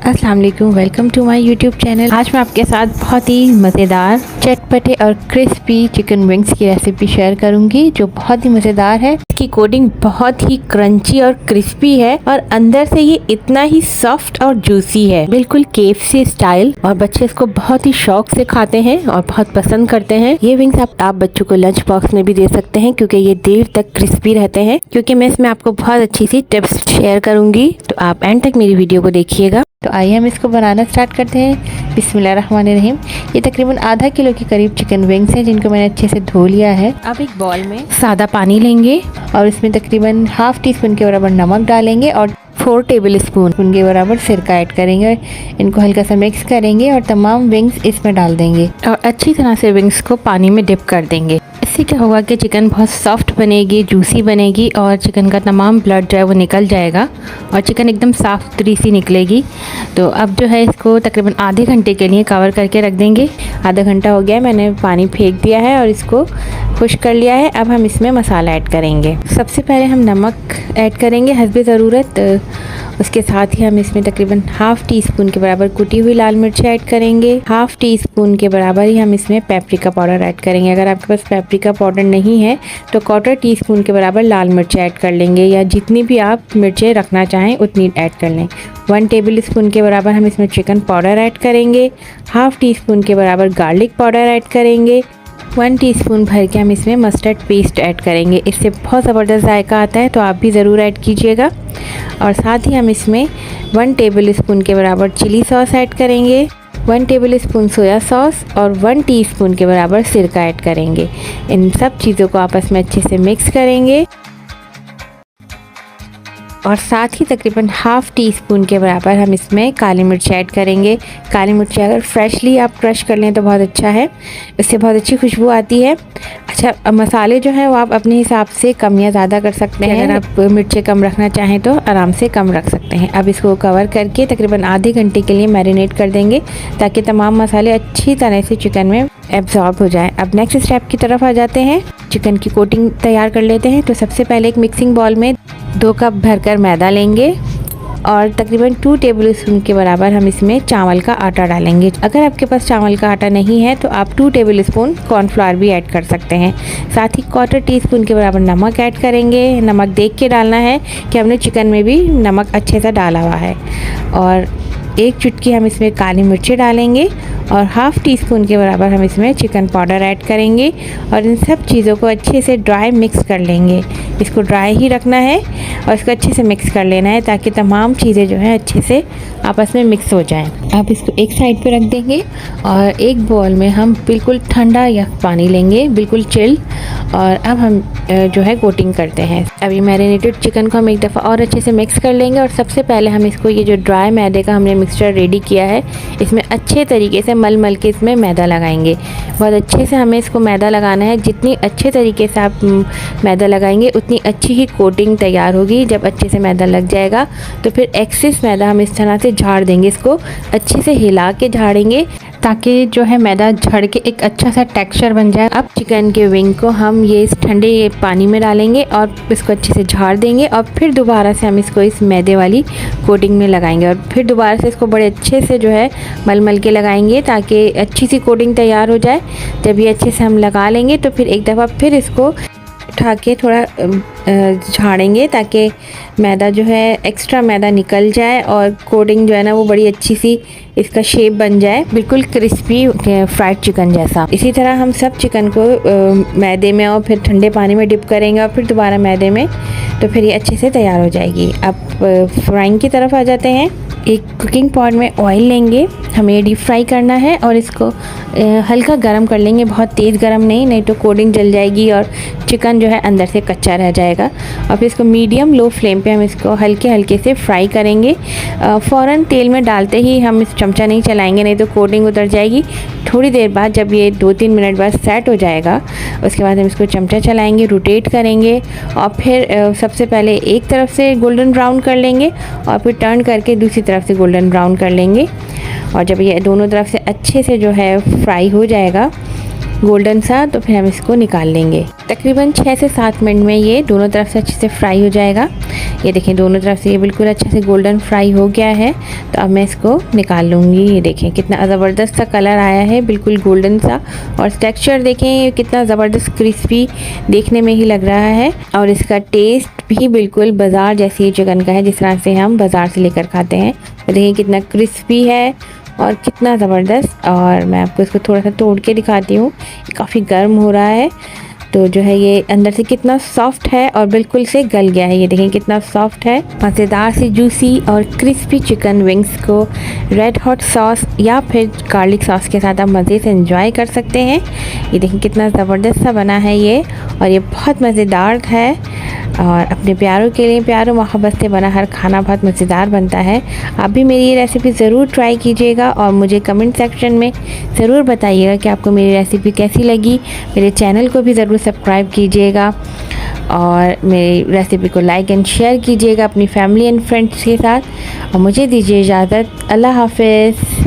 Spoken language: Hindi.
अस्सलाम वालेकुम, welcome to my YouTube channel. आज मैं आपके साथ बहुत ही मज़ेदार चटपटे और क्रिस्पी चिकन विंग्स की रेसिपी शेयर करूंगी जो बहुत ही मज़ेदार है। इसकी कोटिंग बहुत ही क्रंची और क्रिस्पी है और अंदर से ये इतना ही सॉफ्ट और जूसी है, बिल्कुल KFC स्टाइल। और बच्चे इसको बहुत ही शौक से खाते हैं और बहुत पसंद करते हैं। ये विंग्स आप बच्चों को लंच बॉक्स में भी दे सकते हैं क्योंकि ये देर तक क्रिस्पी रहते हैं। क्योंकि मैं इसमें आपको बहुत अच्छी सी टिप्स शेयर करूंगी, तो आप एंड तक मेरी वीडियो को देखिएगा। तो आइए हम इसको बनाना स्टार्ट करते हैं। बिस्मिल्लाहिर्रहमानिर्रहीम। ये तकरीबन आधा किलो के करीब चिकन विंग्स हैं जिनको मैंने अच्छे से धो लिया है। अब एक बॉल में सादा पानी लेंगे और इसमें तकरीबन हाफ टी स्पून के बराबर नमक डालेंगे और 4 टेबल स्पून के बराबर सिरका ऐड करेंगे। इनको हल्का सा मिक्स करेंगे और तमाम विंग्स इसमें डाल देंगे और अच्छी तरह से विंग्स को पानी में डिप कर देंगे। इससे क्या होगा कि चिकन बहुत सॉफ्ट बनेगी, जूसी बनेगी और चिकन का तमाम ब्लड जो है वो निकल जाएगा और चिकन एकदम साफ सुथरी सी निकलेगी। तो अब जो है इसको तकरीबन आधे घंटे के लिए कवर करके रख देंगे। आधा घंटा हो गया है, मैंने पानी फेंक दिया है और इसको खुश कर लिया है। अब हम इसमें मसाला ऐड करेंगे। सबसे पहले हम नमक ऐड करेंगे हस्बे ज़रूरत। उसके साथ ही हम इसमें तकरीबन हाफ टी स्पून के बराबर कुटी हुई लाल मिर्च ऐड करेंगे। हाफ टी स्पून के बराबर ही हम इसमें पेपरिका पाउडर ऐड करेंगे। अगर आपके पास पेपरिका पाउडर नहीं है तो 1/4 टीस्पून के बराबर लाल मिर्च ऐड कर लेंगे, या जितनी भी आप मिर्चें रखना चाहें उतनी ऐड कर लें। 1 टेबल स्पून के बराबर हम इसमें चिकन पाउडर ऐड करेंगे। हाफ टी स्पून के बराबर गार्लिक पाउडर ऐड करेंगे। 1 टीस्पून भर के हम इसमें मस्टर्ड पेस्ट ऐड करेंगे। इससे बहुत ज़बरदस्त जायका आता है, तो आप भी ज़रूर ऐड कीजिएगा। और साथ ही हम इसमें 1 टेबल स्पून के बराबर चिली सॉस ऐड करेंगे, 1 टेबल स्पून सोया सॉस और 1 टीस्पून के बराबर सिरका ऐड करेंगे। इन सब चीज़ों को आपस में अच्छे से मिक्स करेंगे और साथ ही तकरीबन हाफ टी स्पून के बराबर हम इसमें काली मिर्च ऐड करेंगे। काली मिर्च अगर फ्रेशली आप क्रश कर लें तो बहुत अच्छा है, इससे बहुत अच्छी खुशबू आती है। अच्छा, अब मसाले जो हैं वो आप अपने हिसाब से कम या ज़्यादा कर सकते हैं। अगर आप मिर्चें कम रखना चाहें तो आराम से कम रख सकते हैं। अब इसको कवर करके तकरीबन आधे घंटे के लिए मैरिनेट कर देंगे ताकि तमाम मसाले अच्छी तरह से चिकन में एब्जॉर्ब हो जाए। अब नेक्स्ट स्टेप की तरफ आ जाते हैं। चिकन की कोटिंग तैयार कर लेते हैं। तो सबसे पहले एक मिक्सिंग बाउल में 2 कप भरकर मैदा लेंगे और तकरीबन 2 टेबल स्पून के बराबर हम इसमें चावल का आटा डालेंगे। अगर आपके पास चावल का आटा नहीं है तो आप 2 टेबल स्पून कॉर्नफ्लावर भी ऐड कर सकते हैं। साथ ही 1/4 टीस्पून के बराबर नमक ऐड करेंगे। नमक देख के डालना है कि हमने चिकन में भी नमक अच्छे से डाला हुआ है। और 1 चुटकी हम इसमें काली मिर्ची डालेंगे और हाफ टी स्पून के बराबर हम इसमें चिकन पाउडर ऐड करेंगे और इन सब चीज़ों को अच्छे से ड्राई मिक्स कर लेंगे। इसको ड्राई ही रखना है और इसको अच्छे से मिक्स कर लेना है ताकि तमाम चीज़ें जो है अच्छे से आपस में मिक्स हो जाएं। अब इसको एक साइड पे रख देंगे और एक बाउल में हम बिल्कुल ठंडा या पानी लेंगे, बिल्कुल चिल। और अब हम जो है कोटिंग करते हैं। अभी मैरिनेटेड चिकन को हम एक दफ़ा और अच्छे से मिक्स कर लेंगे और सबसे पहले हम इसको ये जो ड्राई मैदे का हमने मिक्सचर रेडी किया है इसमें अच्छे तरीके से मल के इसमें मैदा लगाएंगे। बहुत अच्छे से हमें इसको मैदा लगाना है। जितनी अच्छे तरीके से आप मैदा लगाएंगे उतनी अच्छी ही कोटिंग तैयार होगी। जब अच्छे से मैदा लग जाएगा तो फिर एक्सेस मैदा हम इस तरह से झाड़ देंगे। इसको अच्छे से हिला के झाड़ेंगे ताकि जो है मैदा झड़ के एक अच्छा सा टेक्सचर बन जाए। अब चिकन के विंग को हम ये इस ठंडे पानी में डालेंगे और इसको अच्छे से झाड़ देंगे और फिर दोबारा से हम इसको इस मैदे वाली कोटिंग में लगाएंगे और फिर दोबारा से इसको बड़े अच्छे से जो है मल के लगाएंगे ताकि अच्छी सी कोटिंग तैयार हो जाए। जब ये अच्छे से हम लगा लेंगे तो फिर एक दफ़ा फिर इसको उठा के थोड़ा झाड़ेंगे ताकि मैदा जो है एक्स्ट्रा मैदा निकल जाए और कोटिंग जो है ना वो बड़ी अच्छी सी इसका शेप बन जाए, बिल्कुल क्रिस्पी फ्राइड चिकन जैसा। इसी तरह हम सब चिकन को मैदे में और फिर ठंडे पानी में डिप करेंगे और फिर दोबारा मैदे में, तो फिर ये अच्छे से तैयार हो जाएगी। अब फ्राइंग की तरफ आ जाते हैं। एक कुकिंग पॉट में ऑयल लेंगे, हमें डीप फ्राई करना है और इसको हल्का गरम कर लेंगे, बहुत तेज़ गरम नहीं तो कोटिंग जल जाएगी और चिकन जो है अंदर से कच्चा रह जाएगा। और फिर इसको मीडियम लो फ्लेम पे हम इसको हल्के से फ्राई करेंगे। फ़ौरन तेल में डालते ही हम इस चमचा नहीं चलाएंगे, नहीं तो कोटिंग उतर जाएगी। थोड़ी देर बाद जब ये 2-3 मिनट बाद सेट हो जाएगा उसके बाद हम इसको चमचा चलाएंगे, रोटेट करेंगे और फिर सबसे पहले एक तरफ से गोल्डन ब्राउन कर लेंगे और फिर टर्न करके दूसरी तरफ से गोल्डन ब्राउन कर लेंगे। और जब ये दोनों तरफ से अच्छे से जो है फ्राई हो जाएगा गोल्डन सा, तो फिर हम इसको निकाल लेंगे। तकरीबन 6 से 7 मिनट में ये दोनों तरफ से अच्छे से फ्राई हो जाएगा। ये देखें दोनों तरफ से ये बिल्कुल अच्छे से गोल्डन फ्राई हो गया है। तो अब मैं इसको निकाल लूँगी। ये देखें कितना ज़बरदस्त सा कलर आया है, बिल्कुल गोल्डन सा, और टेक्सचर देखें कितना ज़बरदस्त क्रिस्पी देखने में ही लग रहा है। और इसका टेस्ट भी बिल्कुल बाज़ार जैसी चिकन का है, जिस तरह से हम बाज़ार से लेकर खाते हैं। देखिए कितना क्रिस्पी है और कितना ज़बरदस्त। और मैं आपको इसको थोड़ा सा तोड़ के दिखाती हूँ, काफ़ी गर्म हो रहा है। तो जो है ये अंदर से कितना सॉफ्ट है और बिल्कुल से गल गया है। ये देखें कितना सॉफ्ट है। मज़ेदार सी जूसी और क्रिस्पी चिकन विंग्स को रेड हॉट सॉस या फिर गार्लिक सॉस के साथ आप मज़े से एंजॉय कर सकते हैं। ये देखें कितना ज़बरदस्त सा बना है ये, और ये बहुत मज़ेदार है। और अपने प्यारों के लिए प्यारों मोहब्बत से बना हर खाना बहुत मज़ेदार बनता है। आप भी मेरी ये रेसिपी ज़रूर ट्राई कीजिएगा और मुझे कमेंट सेक्शन में ज़रूर बताइएगा कि आपको मेरी रेसिपी कैसी लगी। मेरे चैनल को भी ज़रूर सब्सक्राइब कीजिएगा और मेरी रेसिपी को लाइक एंड शेयर कीजिएगा अपनी फैमिली एंड फ्रेंड्स के साथ। और मुझे दीजिए इजाज़त। अल्लाह हाफ़िज़।